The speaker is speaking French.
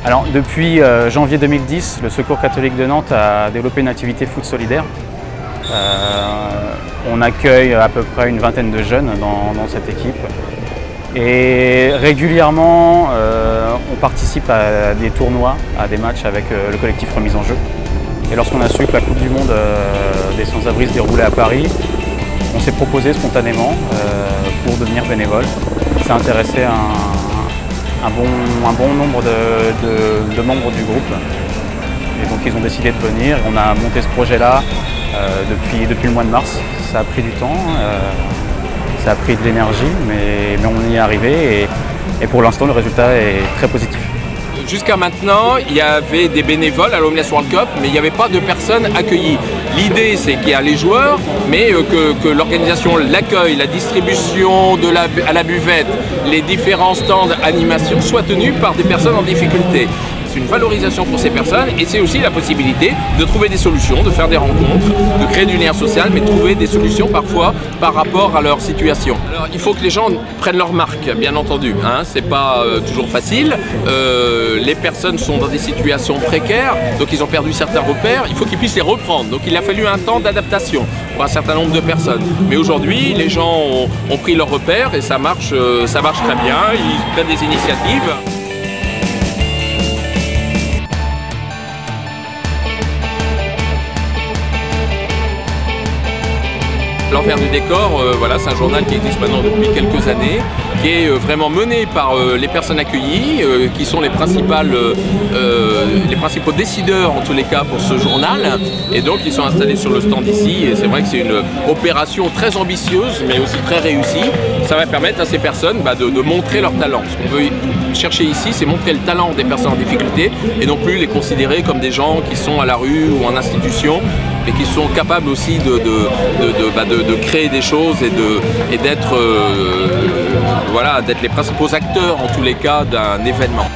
Alors depuis janvier 2010, le Secours catholique de Nantes a développé une activité foot solidaire. On accueille à peu près une vingtaine de jeunes dans cette équipe. Et régulièrement, on participe à des tournois, à des matchs avec le collectif Remise en Jeu. Et lorsqu'on a su que la Coupe du Monde des sans-abri se déroulait à Paris, on s'est proposé spontanément pour devenir bénévole. Ça a intéressé un bon nombre de membres du groupe. Et donc ils ont décidé de venir. On a monté ce projet-là depuis le mois de mars. Ça a pris du temps, ça a pris de l'énergie, mais on y est arrivé et pour l'instant le résultat est très positif. Jusqu'à maintenant, il y avait des bénévoles à l'Homeless World Cup, mais il n'y avait pas de personnes accueillies. L'idée, c'est qu'il y a les joueurs, mais que l'organisation, l'accueil, la distribution à la buvette, les différents stands animation soient tenus par des personnes en difficulté. C'est une valorisation pour ces personnes et c'est aussi la possibilité de trouver des solutions, de faire des rencontres, de créer du lien social, mais de trouver des solutions parfois par rapport à leur situation. Alors il faut que les gens prennent leur marque, bien entendu, hein, c'est pas toujours facile. Les personnes sont dans des situations précaires, donc ils ont perdu certains repères, il faut qu'ils puissent les reprendre. Donc il a fallu un temps d'adaptation pour un certain nombre de personnes. Mais aujourd'hui, les gens ont pris leurs repères et ça marche très bien, ils prennent des initiatives. L'envers du décor, voilà, c'est un journal qui existe maintenant depuis quelques années, qui est vraiment mené par les personnes accueillies, qui sont les principaux décideurs en tous les cas pour ce journal. Et donc ils sont installés sur le stand ici et c'est vrai que c'est une opération très ambitieuse mais aussi très réussie. Ça va permettre à ces personnes de montrer leur talent. Ce qu'on veut chercher ici, c'est montrer le talent des personnes en difficulté et non plus les considérer comme des gens qui sont à la rue ou en institution, mais qui sont capables aussi de créer des choses et d'être les principaux acteurs en tous les cas d'un événement.